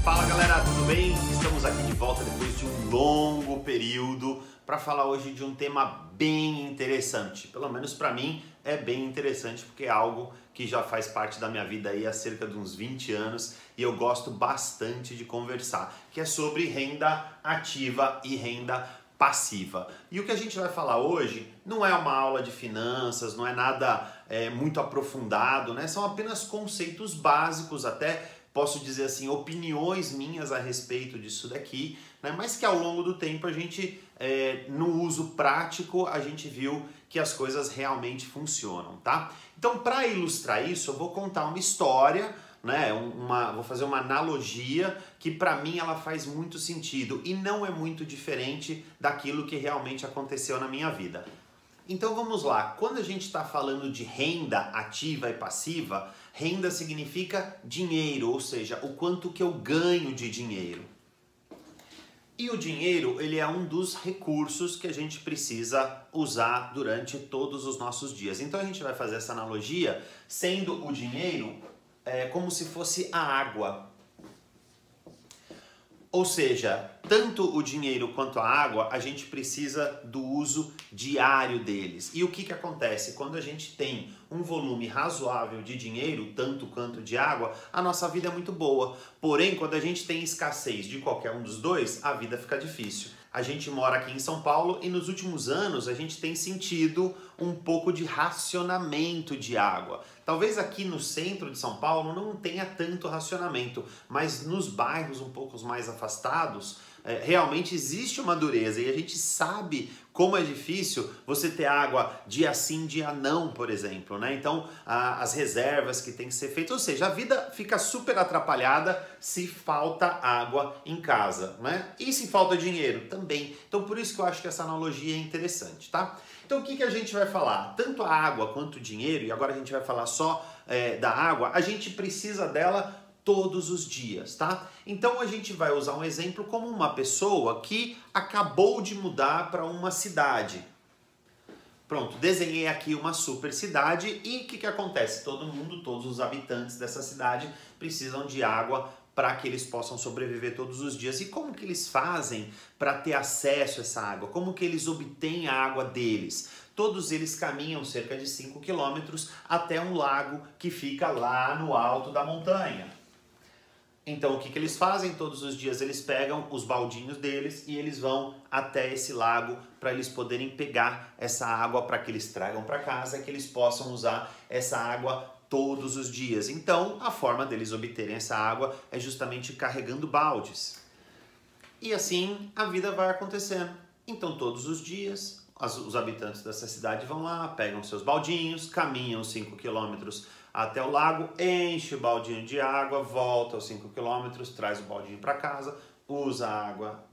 Fala galera, tudo bem? Estamos aqui de volta depois de um longo período para falar hoje de um tema bem interessante. Pelo menos para mim é bem interessante porque é algo que já faz parte da minha vida aí há cerca de uns 20 anos e eu gosto bastante de conversar, que é sobre renda ativa e renda passiva. E o que a gente vai falar hoje não é uma aula de finanças, não é nada muito aprofundado, né? São apenas conceitos básicos, até posso dizer assim, opiniões minhas a respeito disso daqui, né? Mas que ao longo do tempo a gente, no uso prático, a gente viu que as coisas realmente funcionam, tá? Então, para ilustrar isso, eu vou contar uma história, né? Vou fazer uma analogia que para mim ela faz muito sentido e não é muito diferente daquilo que realmente aconteceu na minha vida. Então vamos lá, quando a gente está falando de renda ativa e passiva, renda significa dinheiro, ou seja, o quanto que eu ganho de dinheiro. E o dinheiro, ele é um dos recursos que a gente precisa usar durante todos os nossos dias. Então a gente vai fazer essa analogia, sendo o dinheiro como se fosse a água. Ou seja, tanto o dinheiro quanto a água, a gente precisa do uso diário deles. E o que acontece? Quando a gente tem um volume razoável de dinheiro, tanto quanto de água, a nossa vida é muito boa. Porém, quando a gente tem escassez de qualquer um dos dois, a vida fica difícil. A gente mora aqui em São Paulo e nos últimos anos a gente tem sentido um pouco de racionamento de água. Talvez aqui no centro de São Paulo não tenha tanto racionamento, mas nos bairros um pouco mais afastados, realmente existe uma dureza e a gente sabe como é difícil você ter água dia sim, dia não, por exemplo, né? Então, as reservas que tem que ser feitas, ou seja, a vida fica super atrapalhada se falta água em casa, né? E se falta dinheiro? Também. Então, por isso que eu acho que essa analogia é interessante, tá? Então, o que a gente vai falar? Tanto a água quanto o dinheiro, e agora a gente vai falar só da água, a gente precisa dela todos os dias, tá? Então a gente vai usar um exemplo como uma pessoa que acabou de mudar para uma cidade. Pronto, desenhei aqui uma super cidade e o que acontece? Todos os habitantes dessa cidade precisam de água para que eles possam sobreviver todos os dias. E como que eles fazem para ter acesso a essa água? Como que eles obtêm a água deles? Todos eles caminham cerca de 5 quilômetros até um lago que fica lá no alto da montanha. Então o que eles fazem? Todos os dias eles pegam os baldinhos deles e eles vão até esse lago para eles poderem pegar essa água para que eles tragam para casa e que eles possam usar essa água todos os dias. Então a forma deles obterem essa água é justamente carregando baldes. E assim a vida vai acontecendo. Então todos os dias os habitantes dessa cidade vão lá, pegam seus baldinhos, caminham 5 quilômetros até o lago, enche o baldinho de água, volta aos 5 quilômetros, traz o baldinho para casa, usa a água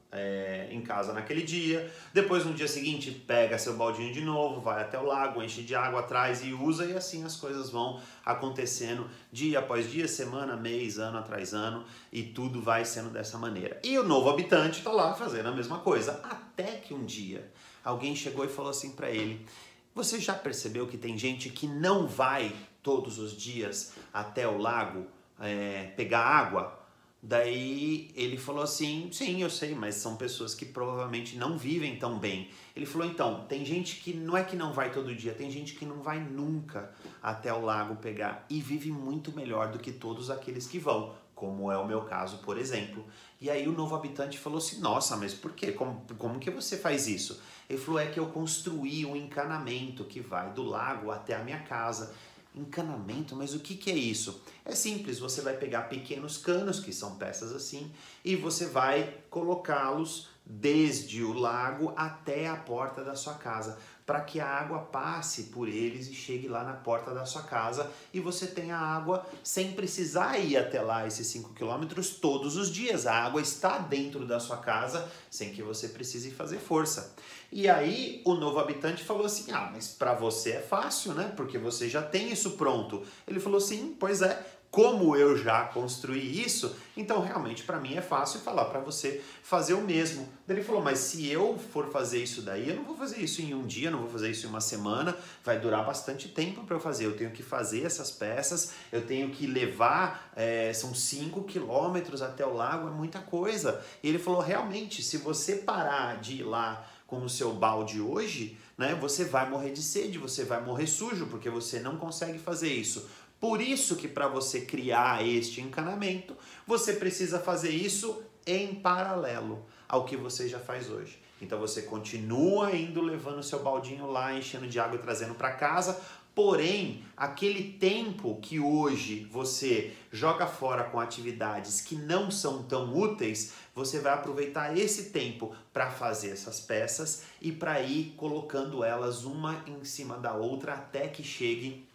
em casa naquele dia. Depois no dia seguinte pega seu baldinho de novo, vai até o lago, enche de água, traz e usa, e assim as coisas vão acontecendo dia após dia, semana, mês, ano atrás ano, e tudo vai sendo dessa maneira. E o novo habitante está lá fazendo a mesma coisa, até que um dia alguém chegou e falou assim para ele: você já percebeu que tem gente que não vai todos os dias até o lago pegar água? Daí ele falou assim: sim, eu sei, mas são pessoas que provavelmente não vivem tão bem. Ele falou: então, tem gente que não é que não vai todo dia, tem gente que não vai nunca até o lago pegar e vive muito melhor do que todos aqueles que vão, como é o meu caso, por exemplo. E aí o novo habitante falou assim: nossa, mas por quê? Como que você faz isso? Ele falou: é que eu construí um encanamento que vai do lago até a minha casa. Encanamento? Mas o que é isso? É simples, você vai pegar pequenos canos, que são peças assim, e você vai colocá-los desde o lago até a porta da sua casa, para que a água passe por eles e chegue lá na porta da sua casa e você tenha água sem precisar ir até lá esses 5 quilômetros todos os dias. A água está dentro da sua casa sem que você precise fazer força. E aí o novo habitante falou assim: ah, mas para você é fácil, né? Porque você já tem isso pronto. Ele falou assim: pois é. como eu já construí isso, então realmente para mim é fácil falar para você fazer o mesmo. Ele falou, mas se eu for fazer isso daí, eu não vou fazer isso em um dia, não vou fazer isso em uma semana, vai durar bastante tempo para eu fazer. Eu tenho que fazer essas peças, eu tenho que levar, são 5 quilômetros até o lago, é muita coisa. E ele falou, realmente, se você parar de ir lá com o seu balde hoje, né, você vai morrer de sede, você vai morrer sujo, porque você não consegue fazer isso. Por isso que para você criar este encanamento, você precisa fazer isso em paralelo ao que você já faz hoje. Então você continua indo levando o seu baldinho lá, enchendo de água e trazendo para casa, porém, aquele tempo que hoje você joga fora com atividades que não são tão úteis, você vai aproveitar esse tempo para fazer essas peças e para ir colocando elas uma em cima da outra até que chegue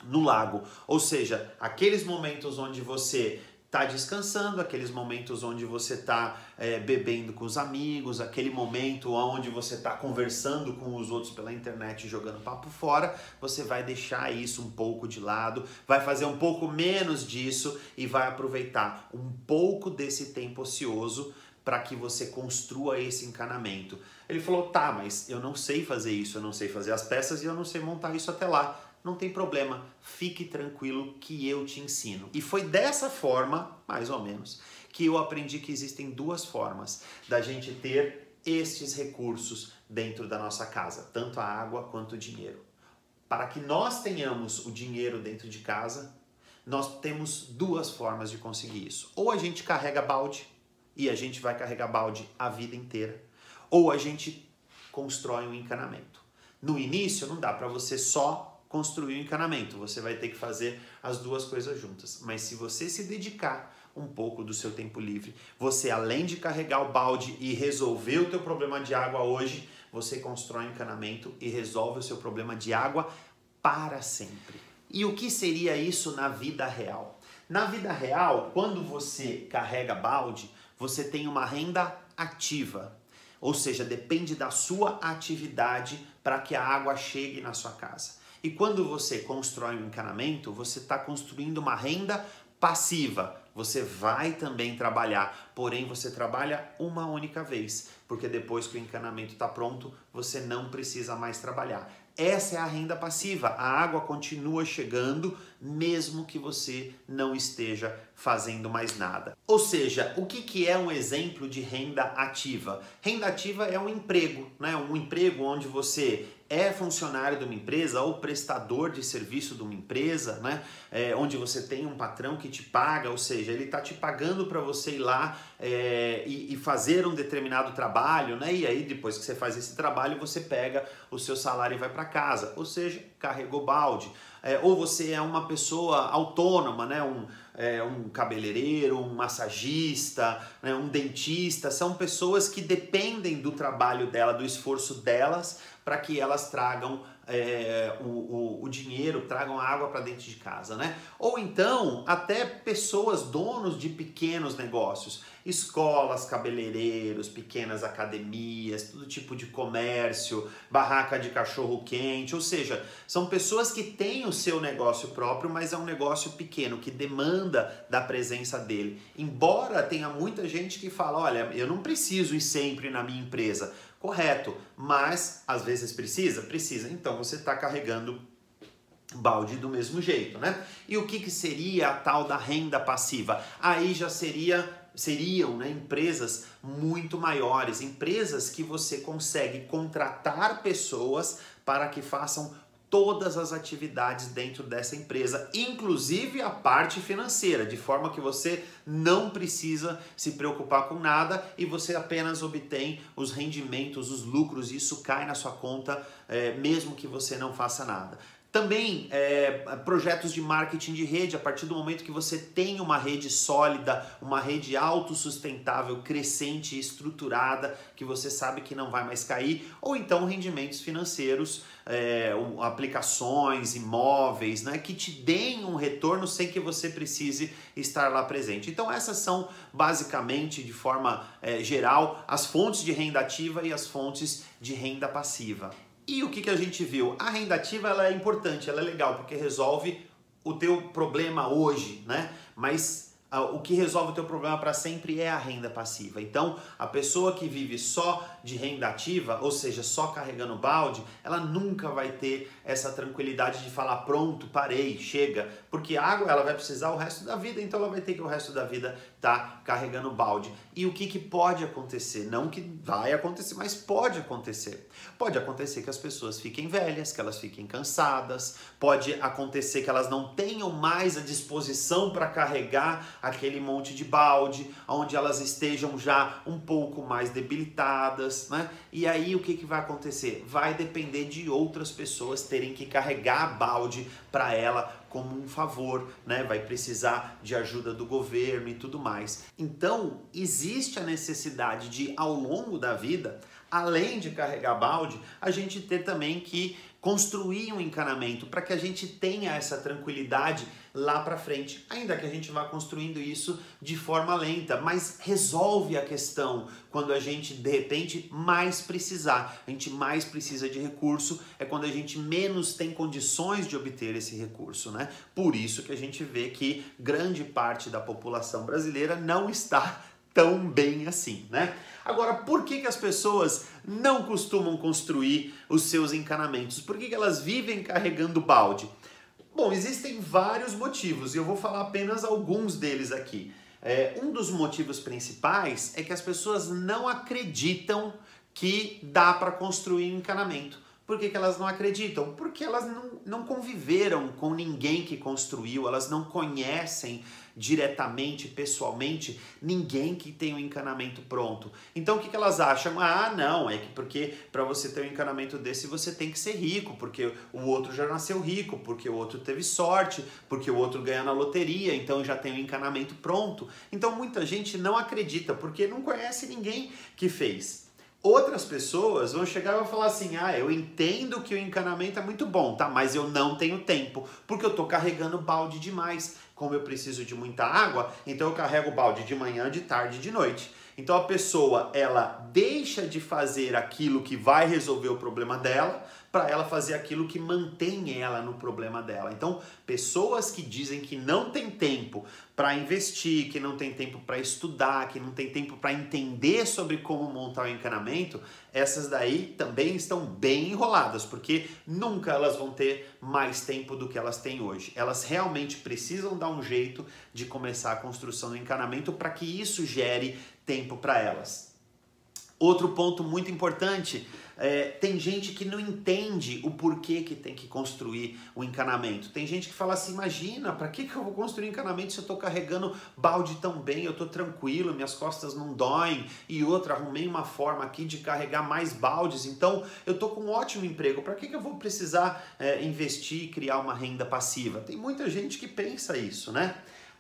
no lago. Ou seja, aqueles momentos onde você está descansando, aqueles momentos onde você está bebendo com os amigos, aquele momento onde você está conversando com os outros pela internet e jogando papo fora, você vai deixar isso um pouco de lado, vai fazer um pouco menos disso e vai aproveitar um pouco desse tempo ocioso para que você construa esse encanamento. Ele falou, tá, mas eu não sei fazer isso, eu não sei fazer as peças e eu não sei montar isso até lá. Não tem problema, fique tranquilo que eu te ensino. E foi dessa forma, mais ou menos, que eu aprendi que existem duas formas da gente ter estes recursos dentro da nossa casa, tanto a água quanto o dinheiro. Para que nós tenhamos o dinheiro dentro de casa, nós temos duas formas de conseguir isso. Ou a gente carrega balde, e a gente vai carregar balde a vida inteira, ou a gente constrói um encanamento. No início não dá para você só construir o encanamento, você vai ter que fazer as duas coisas juntas. Mas se você se dedicar um pouco do seu tempo livre, você além de carregar o balde e resolver o teu problema de água hoje, você constrói um encanamento e resolve o seu problema de água para sempre. E o que seria isso na vida real? Na vida real, quando você carrega balde, você tem uma renda ativa. Ou seja, depende da sua atividade para que a água chegue na sua casa. E quando você constrói um encanamento, você está construindo uma renda passiva. Você vai também trabalhar, porém você trabalha uma única vez, porque depois que o encanamento está pronto, você não precisa mais trabalhar. Essa é a renda passiva. A água continua chegando, mesmo que você não esteja fazendo mais nada. Ou seja, o que é um exemplo de renda ativa? Renda ativa é um emprego, né? Um emprego onde você é funcionário de uma empresa ou prestador de serviço de uma empresa, né? Onde você tem um patrão que te paga, ou seja, ele está te pagando para você ir lá e fazer um determinado trabalho, né? E aí depois que você faz esse trabalho, você pega o seu salário e vai para casa, ou seja, carregou balde. Ou você é uma pessoa autônoma, né? Um cabeleireiro, um massagista, né? Um dentista, são pessoas que dependem do trabalho dela, do esforço delas, para que elas tragam o dinheiro, tragam a água para dentro de casa, né? Ou então, até pessoas, donos de pequenos negócios, escolas, cabeleireiros, pequenas academias, todo tipo de comércio, barraca de cachorro-quente, ou seja, são pessoas que têm o seu negócio próprio, mas é um negócio pequeno, que demanda da presença dele. Embora tenha muita gente que fala, olha, eu não preciso ir sempre na minha empresa. Correto, mas às vezes precisa? Precisa. Então você está carregando balde do mesmo jeito, né? E o que seria a tal da renda passiva? Aí já seriam, né, empresas muito maiores, empresas que você consegue contratar pessoas para que façam todas as atividades dentro dessa empresa, inclusive a parte financeira, de forma que você não precisa se preocupar com nada e você apenas obtém os rendimentos, os lucros, e isso cai na sua conta mesmo que você não faça nada. Também projetos de marketing de rede, a partir do momento que você tem uma rede sólida, uma rede autossustentável, crescente e estruturada, que você sabe que não vai mais cair, ou então rendimentos financeiros, aplicações, imóveis, né, que te deem um retorno sem que você precise estar lá presente. Então essas são basicamente, de forma geral, as fontes de renda ativa e as fontes de renda passiva. E o que a gente viu? A renda ativa ela é importante, ela é legal, porque resolve o teu problema hoje, né? Mas o que resolve o teu problema para sempre é a renda passiva. Então, a pessoa que vive só de renda ativa, ou seja, só carregando balde, ela nunca vai ter essa tranquilidade de falar, pronto, parei, chega. Porque água ela vai precisar o resto da vida, então ela vai ter que o resto da vida estar carregando balde. E o que pode acontecer? Não que vai acontecer, mas pode acontecer. Pode acontecer que as pessoas fiquem velhas, que elas fiquem cansadas, pode acontecer que elas não tenham mais a disposição para carregar aquele monte de balde, onde elas estejam já um pouco mais debilitadas, né? E aí o que vai acontecer? Vai depender de outras pessoas terem que carregar balde para ela como um favor, né? Vai precisar de ajuda do governo e tudo mais. Então, existe a necessidade de, ao longo da vida, além de carregar balde, a gente ter também que construir um encanamento para que a gente tenha essa tranquilidade lá para frente, ainda que a gente vá construindo isso de forma lenta, mas resolve a questão quando a gente de repente mais precisar. A gente mais precisa de recurso é quando a gente menos tem condições de obter esse recurso, né? Por isso que a gente vê que grande parte da população brasileira não está tão bem assim, né? Agora, por que as pessoas não costumam construir os seus encanamentos? Por que elas vivem carregando balde? Bom, existem vários motivos e eu vou falar apenas alguns deles aqui. Um dos motivos principais é que as pessoas não acreditam que dá para construir um encanamento. Por que elas não acreditam? Porque elas não conviveram com ninguém que construiu, elas não conhecem diretamente, pessoalmente, ninguém que tem um encanamento pronto. Então o que elas acham? Ah, não, é que porque para você ter um encanamento desse você tem que ser rico, porque o outro já nasceu rico, porque o outro teve sorte, porque o outro ganhou na loteria, então já tem um encanamento pronto. Então muita gente não acredita, porque não conhece ninguém que fez. Outras pessoas vão chegar e vão falar assim, ah, eu entendo que o encanamento é muito bom, tá? Mas eu não tenho tempo, porque eu tô carregando balde demais. Como eu preciso de muita água, então eu carrego o balde de manhã, de tarde e de noite. Então a pessoa, ela deixa de fazer aquilo que vai resolver o problema dela, para ela fazer aquilo que mantém ela no problema dela. Então, pessoas que dizem que não tem tempo para investir, que não tem tempo para estudar, que não tem tempo para entender sobre como montar o encanamento, essas daí também estão bem enroladas, porque nunca elas vão ter mais tempo do que elas têm hoje. Elas realmente precisam dar um jeito de começar a construção do encanamento para que isso gere tempo para elas. Outro ponto muito importante, tem gente que não entende o porquê que tem que construir o encanamento. Tem gente que fala assim, imagina, para que eu vou construir encanamento se eu estou carregando balde tão bem, eu estou tranquilo, minhas costas não doem, e outra, arrumei uma forma aqui de carregar mais baldes, então eu estou com um ótimo emprego, para que eu vou precisar investir e criar uma renda passiva? Tem muita gente que pensa isso, né?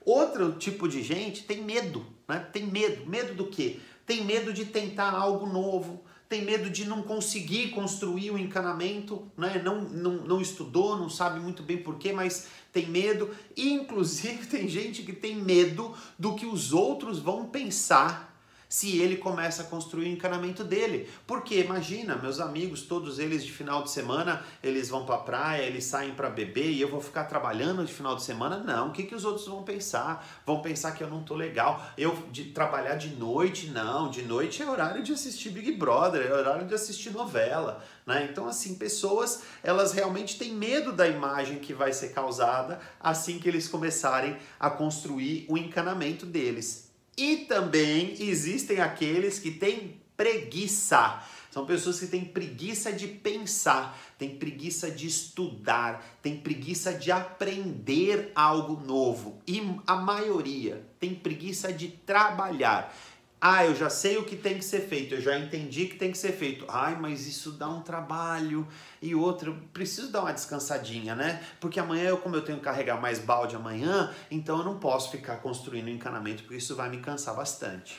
Outro tipo de gente tem medo, né? Tem medo. Medo do quê? Tem medo de tentar algo novo, tem medo de não conseguir construir o encanamento, né? Não estudou, não sabe muito bem porquê, mas tem medo. E, inclusive, tem gente que tem medo do que os outros vão pensar se ele começa a construir o encanamento dele. Porque, imagina, meus amigos, todos eles de final de semana, eles vão pra praia, eles saem pra beber e eu vou ficar trabalhando de final de semana? Não, o que os outros vão pensar? Vão pensar que eu não tô legal. Eu trabalhar de noite? Não, de noite é horário de assistir Big Brother, é horário de assistir novela, né? Então, assim, pessoas, elas realmente têm medo da imagem que vai ser causada assim que eles começarem a construir o encanamento deles. E também existem aqueles que têm preguiça. São pessoas que têm preguiça de pensar, têm preguiça de estudar, têm preguiça de aprender algo novo. E a maioria tem preguiça de trabalhar. Ah, eu já sei o que tem que ser feito, eu já entendi que tem que ser feito. Ai, mas isso dá um trabalho. E outro, eu preciso dar uma descansadinha, né? Porque amanhã, como eu tenho que carregar mais balde amanhã, então eu não posso ficar construindo encanamento, porque isso vai me cansar bastante.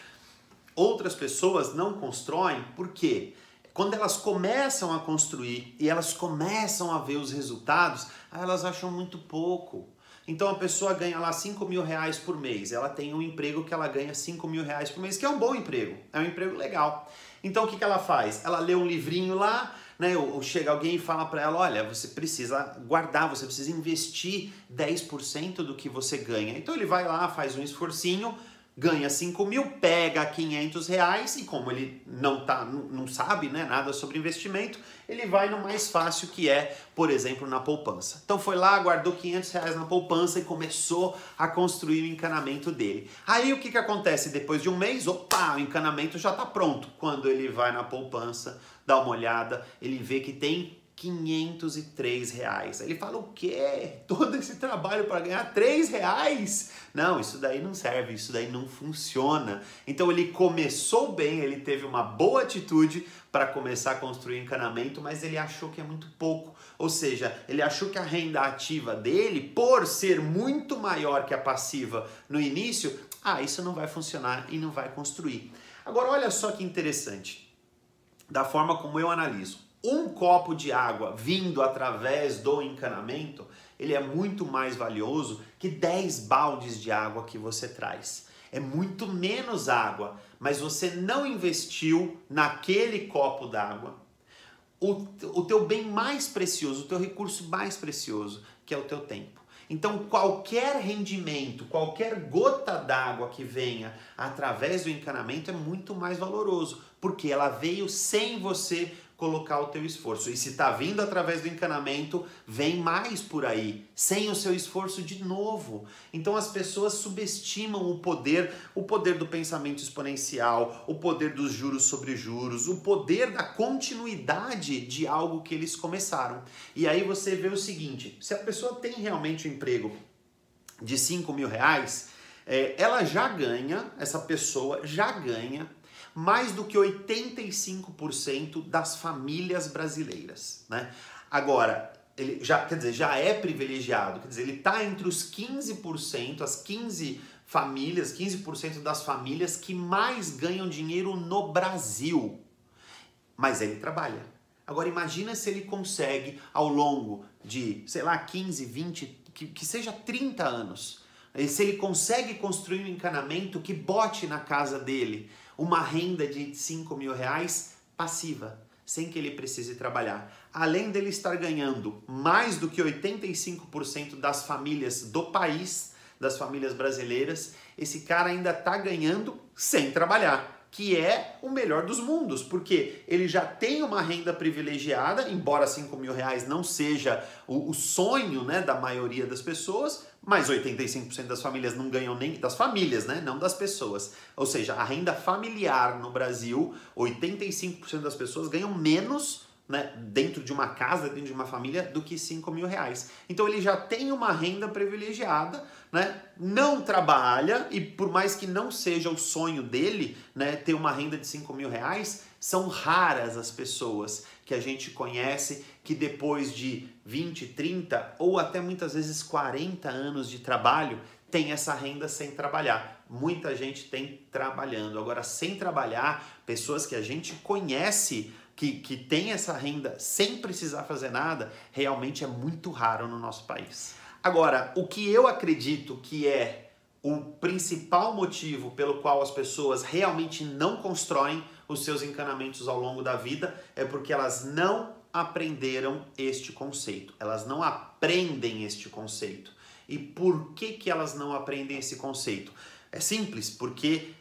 Outras pessoas não constroem, por quê? Quando elas começam a construir e elas começam a ver os resultados, elas acham muito pouco. Então a pessoa ganha lá 5 mil reais por mês, ela tem um emprego que ela ganha 5 mil reais por mês, que é um bom emprego, é um emprego legal. Então o que ela faz? Ela lê um livrinho lá, né? Ou chega alguém e fala para ela, olha, você precisa guardar, você precisa investir 10% do que você ganha. Então ele vai lá, faz um esforcinho, ganha 5 mil, pega 500 reais e como ele não sabe, né, nada sobre investimento, ele vai no mais fácil que é, por exemplo, na poupança. Então foi lá, guardou 500 reais na poupança e começou a construir o encanamento dele. Aí o que acontece? Depois de um mês, opa, o encanamento já está pronto. Quando ele vai na poupança, dá uma olhada, ele vê que tem 503 reais. Aí ele fala, o quê? Todo esse trabalho para ganhar 3 reais? Não, isso daí não serve, isso daí não funciona. Então ele começou bem, ele teve uma boa atitude para começar a construir encanamento, mas ele achou que é muito pouco. Ou seja, ele achou que a renda ativa dele, por ser muito maior que a passiva no início, isso não vai funcionar e não vai construir. Agora olha só que interessante, da forma como eu analiso. Um copo de água vindo através do encanamento, ele é muito mais valioso que 10 baldes de água que você traz. É muito menos água, mas você não investiu naquele copo d'água o teu bem mais precioso, o teu recurso mais precioso, que é o teu tempo. Então qualquer rendimento, qualquer gota d'água que venha através do encanamento é muito mais valoroso, porque ela veio sem você colocar o teu esforço. E se está vindo através do encanamento, vem mais por aí, sem o seu esforço de novo. Então as pessoas subestimam o poder do pensamento exponencial, o poder dos juros sobre juros, o poder da continuidade de algo que eles começaram. E aí você vê o seguinte, se a pessoa tem realmente um emprego de 5 mil reais, essa pessoa já ganha mais do que 85% das famílias brasileiras, né? Agora, ele já é privilegiado, quer dizer, ele está entre os 15%, as 15 famílias, 15% das famílias que mais ganham dinheiro no Brasil. Mas ele trabalha. Agora imagina se ele consegue, ao longo de, sei lá, 15, 20, que seja 30 anos, se ele consegue construir um encanamento que bote na casa dele uma renda de 5 mil reais passiva, sem que ele precise trabalhar. Além dele estar ganhando mais do que 85% das famílias do país, das famílias brasileiras, esse cara ainda está ganhando sem trabalhar, que é o melhor dos mundos, porque ele já tem uma renda privilegiada, embora 5 mil reais não seja o sonho, né, da maioria das pessoas, mas 85% das famílias não ganham nem... das famílias, né, não das pessoas. Ou seja, a renda familiar no Brasil, 85% das pessoas ganham menos, né, dentro de uma casa, dentro de uma família, do que 5 mil reais. Então ele já tem uma renda privilegiada, né, não trabalha, e por mais que não seja o sonho dele, né, ter uma renda de 5 mil reais, são raras as pessoas que a gente conhece que depois de 20, 30 ou até muitas vezes 40 anos de trabalho tem essa renda sem trabalhar. Muita gente tem trabalhando. Agora, sem trabalhar, pessoas que a gente conhece que tem essa renda sem precisar fazer nada, realmente é muito raro no nosso país. Agora, o que eu acredito que é o principal motivo pelo qual as pessoas realmente não constroem os seus encanamentos ao longo da vida é porque elas não aprenderam este conceito. Elas não aprendem este conceito. E por que elas não aprendem esse conceito? É simples, porque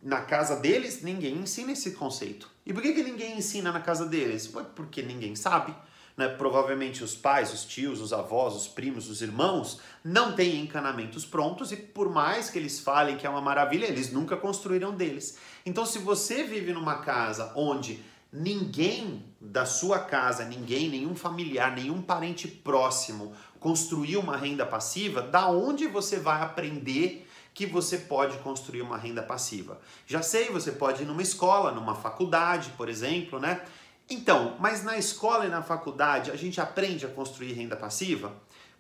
na casa deles ninguém ensina esse conceito. E por que ninguém ensina na casa deles? Porque ninguém sabe. Né? Provavelmente os pais, os tios, os avós, os primos, os irmãos não têm encanamentos prontos e por mais que eles falem que é uma maravilha, eles nunca construíram deles. Então se você vive numa casa onde ninguém da sua casa, nenhum familiar, nenhum parente próximo construiu uma renda passiva, da onde você vai aprender que você pode construir uma renda passiva? Já sei, você pode ir numa escola, numa faculdade, por exemplo, né? Então, mas na escola e na faculdade a gente aprende a construir renda passiva?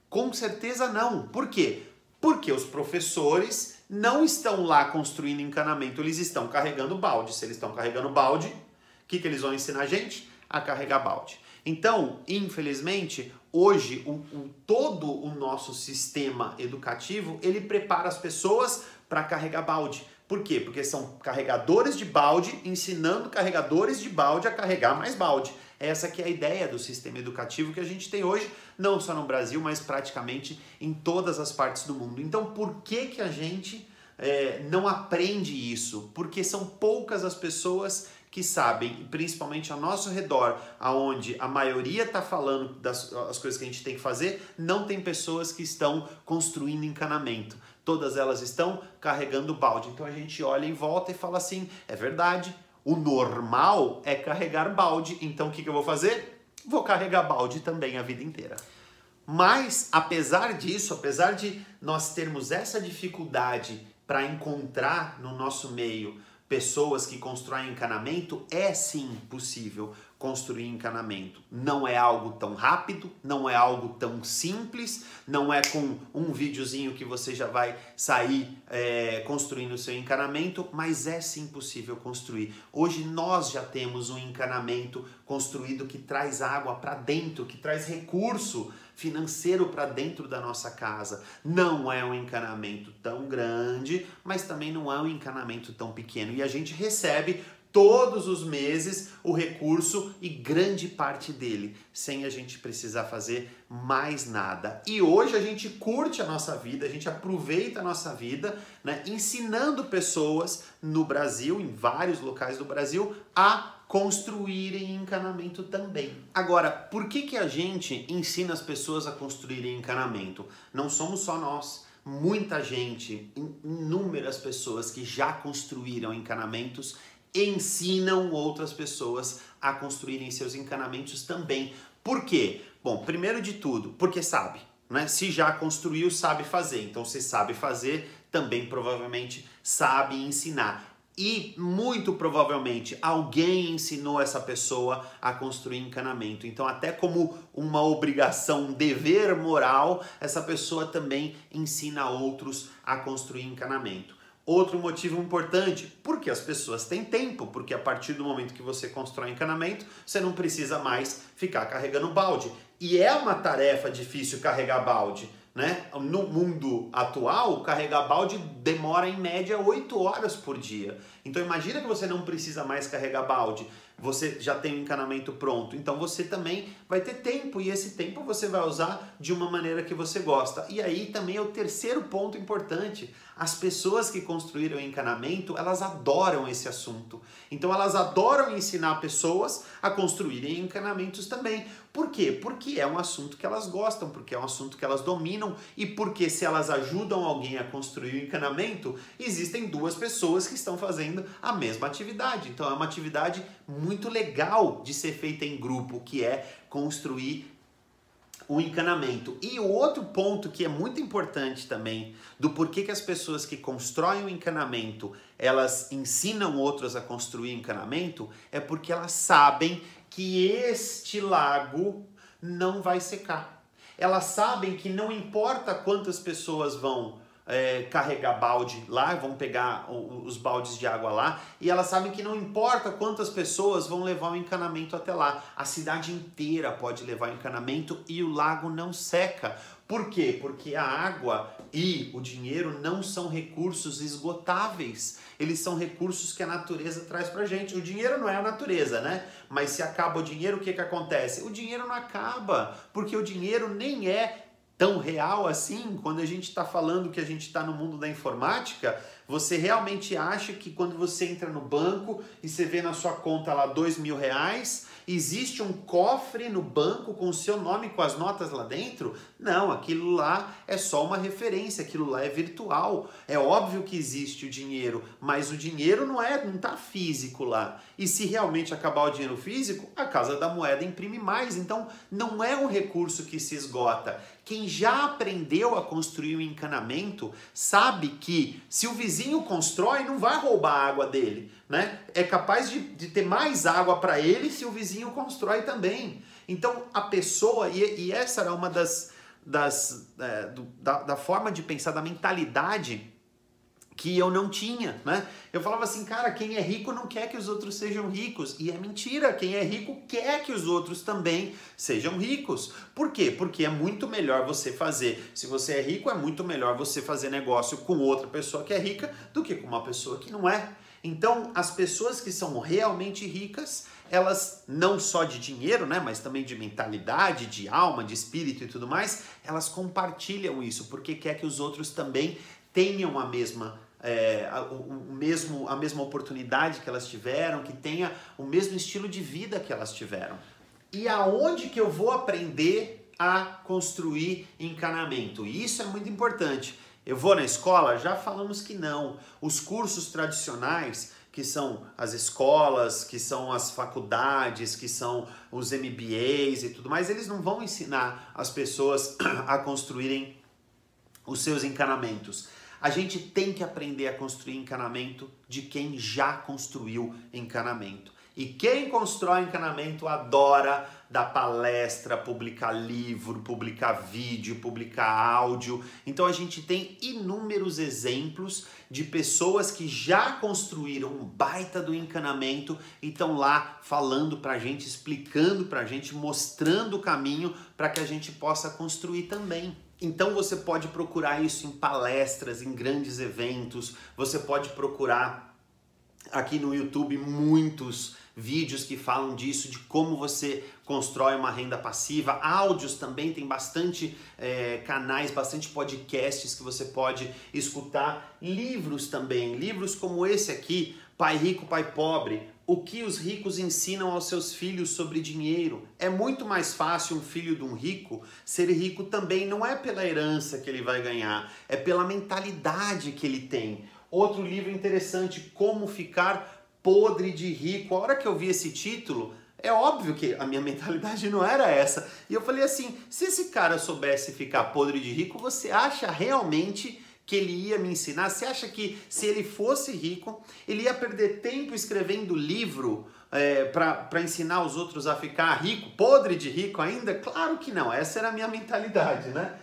Com certeza não. Por quê? Porque os professores não estão lá construindo encanamento, eles estão carregando balde. Se eles estão carregando balde, o que eles vão ensinar a gente? A carregar balde. Então, infelizmente, hoje todo o nosso sistema educativo, ele prepara as pessoas para carregar balde, Por quê? Porque são carregadores de balde ensinando carregadores de balde a carregar mais balde. Essa que é a ideia do sistema educativo que a gente tem hoje, não só no Brasil, mas praticamente em todas as partes do mundo. Então, por que a gente não aprende isso? Porque são poucas as pessoas que sabem, principalmente ao nosso redor, aonde a maioria está falando das coisas que a gente tem que fazer, não tem pessoas que estão construindo encanamento. Todas elas estão carregando balde. Então a gente olha em volta e fala assim, é verdade, o normal é carregar balde, então o que eu vou fazer? Vou carregar balde também a vida inteira. Mas, apesar disso, apesar de nós termos essa dificuldade para encontrar no nosso meio pessoas que constroem encanamento, é sim possível construir encanamento. Não é algo tão rápido, não é algo tão simples, não é com um videozinho que você já vai sair construindo o seu encanamento, mas é sim possível construir. Hoje nós já temos um encanamento construído que traz água para dentro, que traz recurso financeiro para dentro da nossa casa. Não é um encanamento tão grande, mas também não é um encanamento tão pequeno. E a gente recebe todos os meses o recurso e grande parte dele, sem a gente precisar fazer mais nada. E hoje a gente curte a nossa vida, a gente aproveita a nossa vida, né, ensinando pessoas no Brasil, em vários locais do Brasil, a construírem encanamento também. Agora, por que a gente ensina as pessoas a construírem encanamento? Não somos só nós. Muita gente, inúmeras pessoas que já construíram encanamentos, ensinam outras pessoas a construírem seus encanamentos também. Por quê? Bom, primeiro de tudo, porque sabe, né? Se já construiu, sabe fazer. Então, se sabe fazer, também provavelmente sabe ensinar. E muito provavelmente alguém ensinou essa pessoa a construir encanamento. Então, até como uma obrigação, um dever moral, essa pessoa também ensina outros a construir encanamento. Outro motivo importante, porque as pessoas têm tempo, porque a partir do momento que você constrói encanamento, você não precisa mais ficar carregando balde. E é uma tarefa difícil carregar balde, né? No mundo atual, carregar balde demora em média 8 horas por dia. Então imagina que você não precisa mais carregar balde, você já tem o encanamento pronto, então você também vai ter tempo e esse tempo você vai usar de uma maneira que você gosta. E aí também é o terceiro ponto importante, as pessoas que construíram o encanamento, elas adoram esse assunto. Então elas adoram ensinar pessoas a construírem encanamentos também. Por quê? Porque é um assunto que elas gostam, porque é um assunto que elas dominam e porque se elas ajudam alguém a construir o encanamento, existem duas pessoas que estão fazendo a mesma atividade. Então é uma atividade muito legal de ser feita em grupo, que é construir o encanamento. E o outro ponto que é muito importante também, do porquê que as pessoas que constroem o encanamento, elas ensinam outros a construir encanamento, é porque elas sabem que este lago não vai secar. Elas sabem que não importa quantas pessoas vão carregar balde lá, vão pegar os baldes de água lá, e elas sabem que não importa quantas pessoas vão levar o encanamento até lá, a cidade inteira pode levar o encanamento e o lago não seca. Por quê? Porque a água e o dinheiro não são recursos esgotáveis, eles são recursos que a natureza traz pra gente. O dinheiro não é a natureza, né? Mas se acaba o dinheiro, o que acontece? O dinheiro não acaba, porque o dinheiro nem é tão real assim. Quando a gente está falando que a gente está no mundo da informática, você realmente acha que quando você entra no banco e você vê na sua conta lá R$2.000, existe um cofre no banco com o seu nome, com as notas lá dentro? Não, aquilo lá é só uma referência, aquilo lá é virtual. É óbvio que existe o dinheiro, mas o dinheiro não está físico lá. E se realmente acabar o dinheiro físico, a Casa da Moeda imprime mais. Então não é um recurso que se esgota. Quem já aprendeu a construir um encanamento sabe que se o vizinho constrói, não vai roubar a água dele, né? É capaz de ter mais água para ele se o vizinho constrói também. Então a pessoa, e essa era uma da forma de pensar, da mentalidade que eu não tinha, né? Eu falava assim, cara, quem é rico não quer que os outros sejam ricos. E é mentira, quem é rico quer que os outros também sejam ricos. Por quê? Porque é muito melhor você fazer, se você é rico, é muito melhor você fazer negócio com outra pessoa que é rica do que com uma pessoa que não é. Então, as pessoas que são realmente ricas, elas não só de dinheiro, né, mas também de mentalidade, de alma, de espírito e tudo mais, elas compartilham isso, porque quer que os outros também tenham a mesma oportunidade que elas tiveram, que tenha o mesmo estilo de vida que elas tiveram. E aonde que eu vou aprender a construir encanamento? E isso é muito importante. Eu vou na escola? Já falamos que não. Os cursos tradicionais, que são as escolas, que são as faculdades, que são os MBAs e tudo mais, eles não vão ensinar as pessoas a construírem os seus encanamentos. A gente tem que aprender a construir encanamento de quem já construiu encanamento. E quem constrói encanamento adora dar palestra, publicar livro, publicar vídeo, publicar áudio. Então a gente tem inúmeros exemplos de pessoas que já construíram um baita do encanamento e estão lá falando pra gente, explicando pra gente, mostrando o caminho para que a gente possa construir também. Então você pode procurar isso em palestras, em grandes eventos, você pode procurar aqui no YouTube muitos vídeos que falam disso, de como você constrói uma renda passiva, áudios também, tem bastante canais, bastante podcasts que você pode escutar, livros também, livros como esse aqui, Pai Rico, Pai Pobre, o que os ricos ensinam aos seus filhos sobre dinheiro. É muito mais fácil um filho de um rico ser rico também, não é pela herança que ele vai ganhar, é pela mentalidade que ele tem. Outro livro interessante, Como Ficar Podre de Rico. A hora que eu vi esse título, é óbvio que a minha mentalidade não era essa. E eu falei assim, se esse cara soubesse ficar podre de rico, você acha realmente que ele ia me ensinar? Você acha que se ele fosse rico, ele ia perder tempo escrevendo livro para ensinar os outros a ficar rico, podre de rico ainda? Claro que não, essa era a minha mentalidade, né?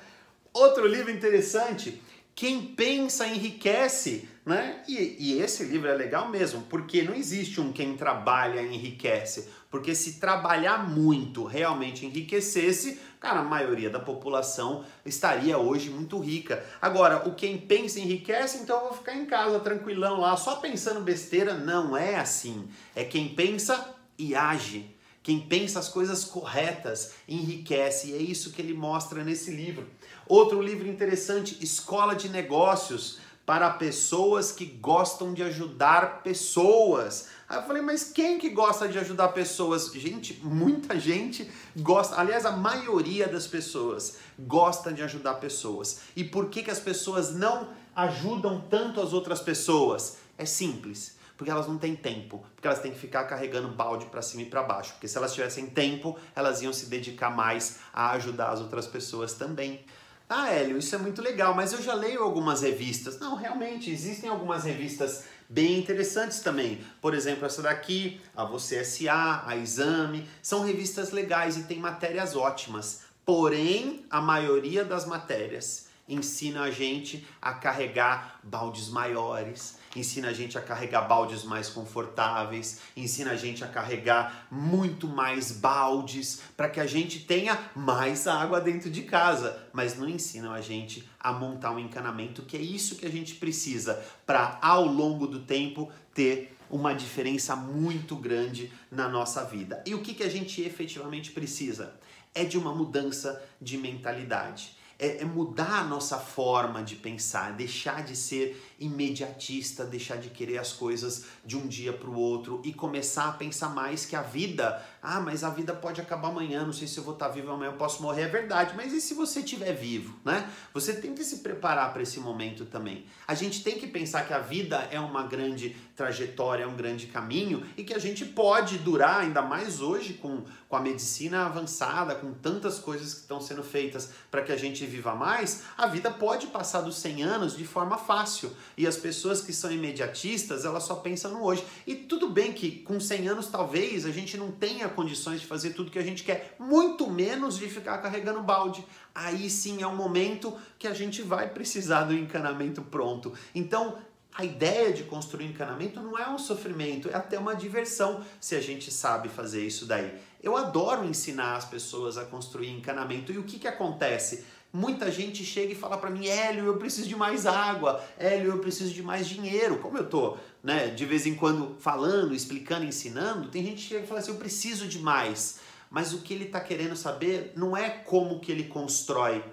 Outro livro interessante, Quem Pensa Enriquece, né? E esse livro é legal mesmo, porque não existe um quem trabalha enriquece, porque se trabalhar muito realmente enriquecesse, cara, a maioria da população estaria hoje muito rica. Agora, o quem pensa enriquece, então eu vou ficar em casa tranquilão lá, só pensando besteira. Não é assim. É quem pensa e age. Quem pensa as coisas corretas enriquece, e é isso que ele mostra nesse livro. Outro livro interessante, Escola de Negócios para pessoas que gostam de ajudar pessoas. Aí eu falei, mas quem que gosta de ajudar pessoas? Gente, muita gente gosta, aliás, a maioria das pessoas gosta de ajudar pessoas. E por que as pessoas não ajudam tanto as outras pessoas? É simples. Porque elas não têm tempo, porque elas têm que ficar carregando balde para cima e para baixo, porque se elas tivessem tempo, elas iam se dedicar mais a ajudar as outras pessoas também. Ah, Hélio, isso é muito legal, mas eu já leio algumas revistas. Não, realmente, existem algumas revistas bem interessantes também. Por exemplo, essa daqui, a Você S.A., a Exame, são revistas legais e tem matérias ótimas. Porém, a maioria das matérias ensina a gente a carregar baldes maiores, ensina a gente a carregar baldes mais confortáveis, ensina a gente a carregar muito mais baldes para que a gente tenha mais água dentro de casa, mas não ensinam a gente a montar um encanamento, que é isso que a gente precisa para, ao longo do tempo, ter uma diferença muito grande na nossa vida. E o que a gente efetivamente precisa? É de uma mudança de mentalidade. É mudar a nossa forma de pensar, deixar de ser imediatista, deixar de querer as coisas de um dia para o outro e começar a pensar mais que a vida, mas a vida pode acabar amanhã, não sei se eu vou estar vivo amanhã, eu posso morrer, é verdade, mas e se você estiver vivo, né? Você tem que se preparar para esse momento também. A gente tem que pensar que a vida é uma grande trajetória, é um grande caminho e que a gente pode durar, ainda mais hoje com a medicina avançada, com tantas coisas que estão sendo feitas para que a gente viva mais, a vida pode passar dos 100 anos de forma fácil. E as pessoas que são imediatistas, elas só pensam no hoje. E tudo bem que com 100 anos talvez a gente não tenha condições de fazer tudo que a gente quer, muito menos de ficar carregando balde. Aí sim é um momento que a gente vai precisar do encanamento pronto. Então, A ideia de construir encanamento não é um sofrimento, é até uma diversão se a gente sabe fazer isso daí. Eu adoro ensinar as pessoas a construir encanamento. E o que acontece? Muita gente chega e fala para mim, Hélio, eu preciso de mais água, Hélio, eu preciso de mais dinheiro. Como eu tô, né, de vez em quando falando, explicando, ensinando, tem gente que chega e fala assim, eu preciso de mais. Mas o que ele está querendo saber não é como que ele constrói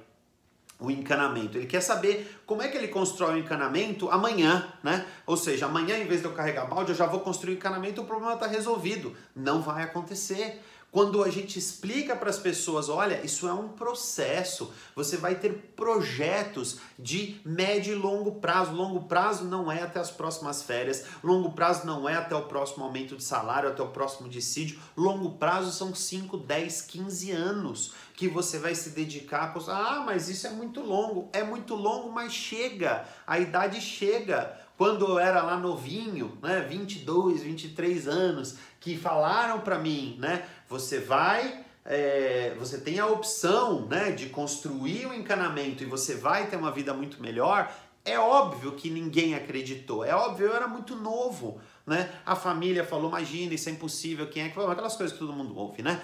o encanamento. Ele quer saber como é que ele constrói o encanamento amanhã, né? Ou seja, amanhã, em vez de eu carregar balde, eu já vou construir o encanamento e o problema está resolvido. Não vai acontecer. Quando a gente explica para as pessoas, olha, isso é um processo, você vai ter projetos de médio e longo prazo. Longo prazo não é até as próximas férias, longo prazo não é até o próximo aumento de salário, até o próximo dissídio. Longo prazo são 5, 10, 15 anos que você vai se dedicar a... Ah, mas isso é muito longo, mas chega, a idade chega. Quando eu era lá novinho, né, 22, 23 anos, que falaram para mim, né, você tem a opção, né, de construir um encanamento e você vai ter uma vida muito melhor, é óbvio que ninguém acreditou, é óbvio, eu era muito novo, né? A família falou, imagina, isso é impossível, quem é que falou? Aquelas coisas que todo mundo ouve, né?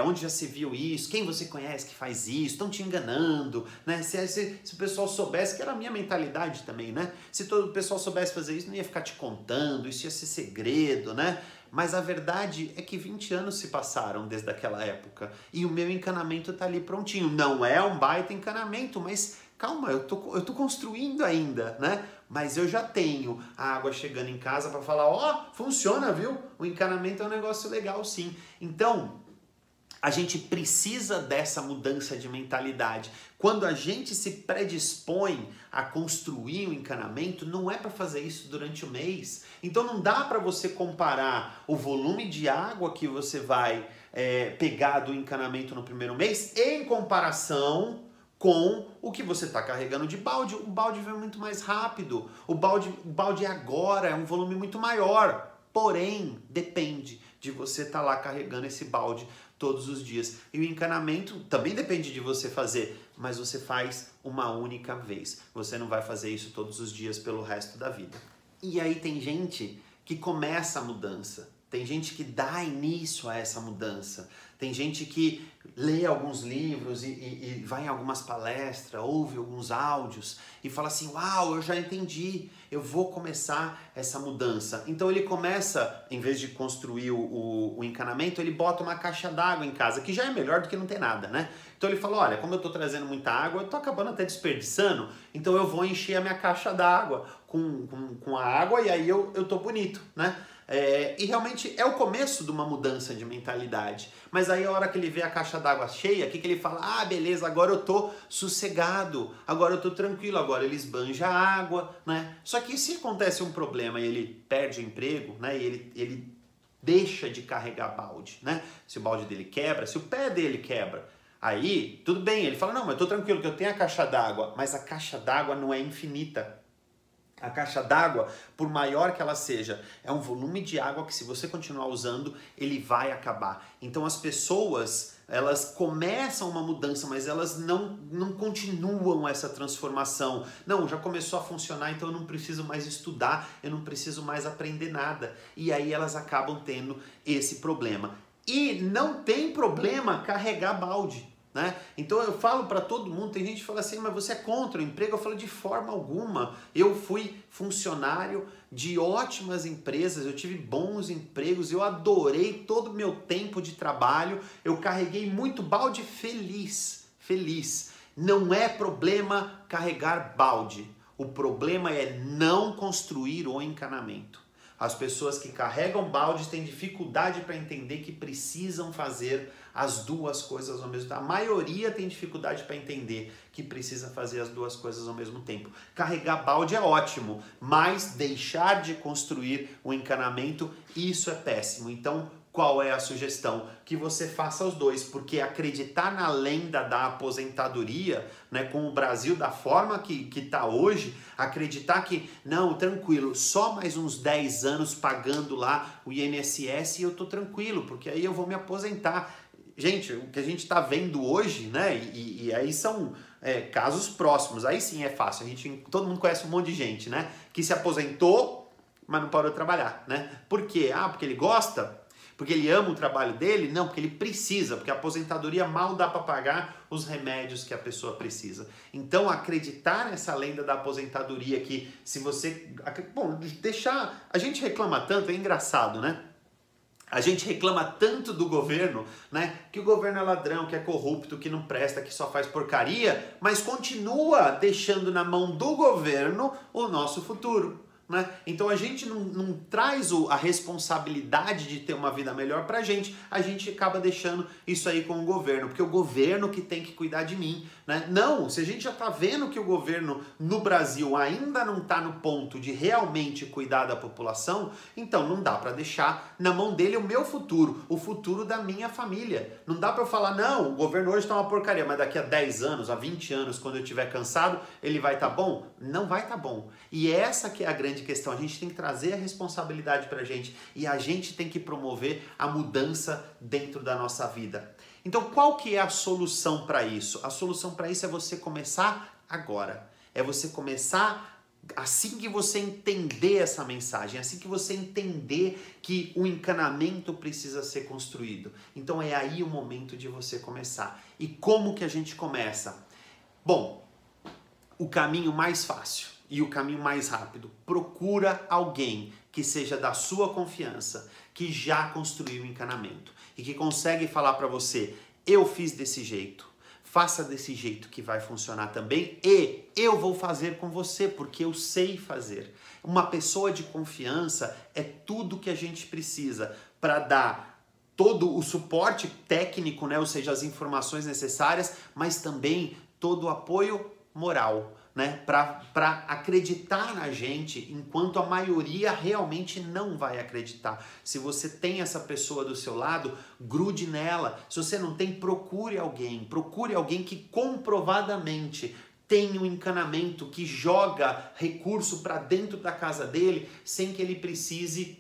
Onde já se viu isso? Quem você conhece que faz isso? Estão te enganando, né? Se o pessoal soubesse, que era a minha mentalidade também, né? Se todo o pessoal soubesse fazer isso, não ia ficar te contando, isso ia ser segredo, né? Mas a verdade é que 20 anos se passaram desde aquela época e o meu encanamento tá ali prontinho. Não é um baita encanamento, mas calma, eu tô construindo ainda, né? Mas eu já tenho a água chegando em casa para falar, ó, funciona, viu? O encanamento é um negócio legal, sim. Então, a gente precisa dessa mudança de mentalidade. Quando a gente se predispõe a construir um encanamento, não é para fazer isso durante o mês. Então não dá para você comparar o volume de água que você vai pegar do encanamento no primeiro mês em comparação com o que você está carregando de balde. O balde vem muito mais rápido. O balde agora é um volume muito maior. Porém, depende de você estar lá carregando esse balde todos os dias. E o encanamento também depende de você fazer, mas você faz uma única vez. Você não vai fazer isso todos os dias pelo resto da vida. E aí tem gente que começa a mudança. Tem gente que dá início a essa mudança. Tem gente que lê alguns livros e vai em algumas palestras, ouve alguns áudios e fala assim, uau, eu já entendi, eu vou começar essa mudança. Então ele começa, em vez de construir o encanamento, ele bota uma caixa d'água em casa, que já é melhor do que não ter nada, né? Então ele fala, olha, como eu tô trazendo muita água, eu tô acabando até desperdiçando, então eu vou encher a minha caixa d'água com a água e aí eu tô bonito, né? E realmente é o começo de uma mudança de mentalidade. Mas aí a hora que ele vê a caixa d'água cheia, o que ele fala? Ah, beleza, agora eu tô sossegado, agora eu tô tranquilo, agora ele esbanja a água, né? Só que se acontece um problema e ele perde o emprego, né? E ele deixa de carregar balde, né? Se o balde dele quebra, se o pé dele quebra, aí tudo bem, ele fala, não, mas eu tô tranquilo que eu tenho a caixa d'água, mas a caixa d'água não é infinita. A caixa d'água, por maior que ela seja, é um volume de água que se você continuar usando, ele vai acabar. Então as pessoas, elas começam uma mudança, mas elas não continuam essa transformação. Não, já começou a funcionar, então eu não preciso mais estudar, eu não preciso mais aprender nada. E aí elas acabam tendo esse problema. E não tem problema carregar balde. Né? Então eu falo para todo mundo, tem gente que fala assim, mas você é contra o emprego? Eu falo de forma alguma. Eu fui funcionário de ótimas empresas, eu tive bons empregos, eu adorei todo o meu tempo de trabalho, eu carreguei muito balde feliz. Não é problema carregar balde, o problema é não construir o encanamento. As pessoas que carregam baldes têm dificuldade para entender que precisam fazer as duas coisas ao mesmo tempo. A maioria tem dificuldade para entender que precisa fazer as duas coisas ao mesmo tempo. Carregar balde é ótimo, mas deixar de construir o encanamento, isso é péssimo. Então, qual é a sugestão? Que você faça os dois, porque acreditar na lenda da aposentadoria, né, com o Brasil da forma que está hoje, acreditar que, não, tranquilo, só mais uns 10 anos pagando lá o INSS e eu tô tranquilo, porque aí eu vou me aposentar. Gente, o que a gente está vendo hoje, né, e aí são casos próximos, aí sim é fácil, todo mundo conhece um monte de gente, né? Que se aposentou, mas não parou de trabalhar, né? Por quê? Porque ele gosta? Porque ele ama o trabalho dele? Não, porque ele precisa, porque a aposentadoria mal dá para pagar os remédios que a pessoa precisa. Então, acreditar nessa lenda da aposentadoria que se você... Bom, deixar... A gente reclama tanto, é engraçado, né? A gente reclama tanto do governo, né? Que o governo é ladrão, que é corrupto, que não presta, que só faz porcaria, mas continua deixando na mão do governo o nosso futuro. Né? Então a gente não traz a responsabilidade de ter uma vida melhor pra gente, a gente acaba deixando isso aí com o governo, porque o governo que tem que cuidar de mim, né? Não, se a gente já tá vendo que o governo no Brasil ainda não tá no ponto de realmente cuidar da população, então não dá pra deixar na mão dele o meu futuro, o futuro da minha família. Não dá pra eu falar, não, o governo hoje tá uma porcaria, mas daqui a 10 anos, a 20 anos, quando eu estiver cansado, ele vai tá bom? Não vai tá bom. E essa que é a grande questão, a gente tem que trazer a responsabilidade pra gente e a gente tem que promover a mudança dentro da nossa vida. Então, qual que é a solução para isso? A solução para isso é você começar agora. É você começar assim que você entender essa mensagem, assim que você entender que o encanamento precisa ser construído. Então, é aí o momento de você começar. E como que a gente começa? Bom, o caminho mais fácil e o caminho mais rápido. Procura alguém que seja da sua confiança, que já construiu o encanamento e que consegue falar para você, eu fiz desse jeito, faça desse jeito que vai funcionar também e eu vou fazer com você porque eu sei fazer. Uma pessoa de confiança é tudo que a gente precisa para dar todo o suporte técnico, né? Ou seja, as informações necessárias, mas também todo o apoio moral, né? Para acreditar na gente, enquanto a maioria realmente não vai acreditar. Se você tem essa pessoa do seu lado, grude nela. Se você não tem, procure alguém que comprovadamente tem um encanamento, que joga recurso para dentro da casa dele sem que ele precise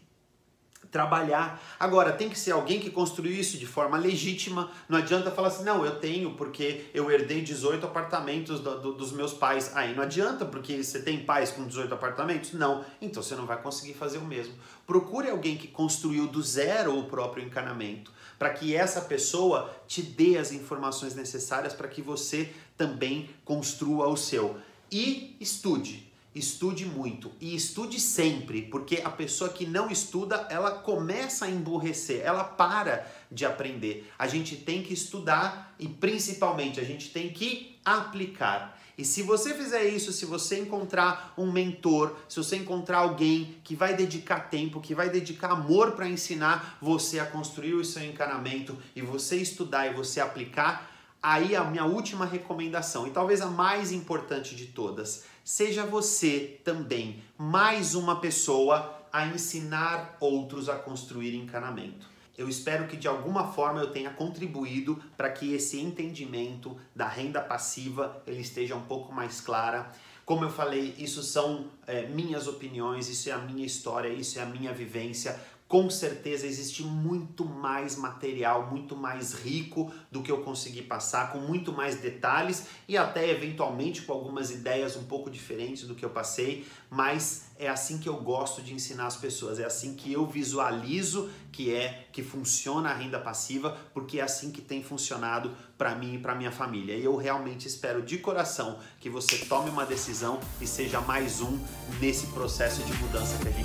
trabalhar. Agora, tem que ser alguém que construiu isso de forma legítima. Não adianta falar assim, não, eu tenho porque eu herdei 18 apartamentos dos meus pais. Aí não adianta porque você tem pais com 18 apartamentos? Não. Então você não vai conseguir fazer o mesmo. Procure alguém que construiu do zero o próprio encanamento, para que essa pessoa te dê as informações necessárias para que você também construa o seu. E estude. Estude muito e estude sempre, porque a pessoa que não estuda, ela começa a emburrecer, ela para de aprender. A gente tem que estudar e principalmente a gente tem que aplicar. E se você fizer isso, se você encontrar um mentor, se você encontrar alguém que vai dedicar tempo, que vai dedicar amor para ensinar você a construir o seu encanamento e você estudar e você aplicar, aí a minha última recomendação, e talvez a mais importante de todas, seja você também mais uma pessoa a ensinar outros a construir encanamento. Eu espero que de alguma forma eu tenha contribuído para que esse entendimento da renda passiva ele esteja um pouco mais clara. Como eu falei, isso são minhas opiniões, isso é a minha história, isso é a minha vivência. Com certeza existe muito mais material, muito mais rico do que eu consegui passar, com muito mais detalhes e até eventualmente com algumas ideias um pouco diferentes do que eu passei, mas é assim que eu gosto de ensinar as pessoas, é assim que eu visualizo que funciona a renda passiva, porque é assim que tem funcionado para mim e para minha família. E eu realmente espero de coração que você tome uma decisão e seja mais um nesse processo de mudança que a gente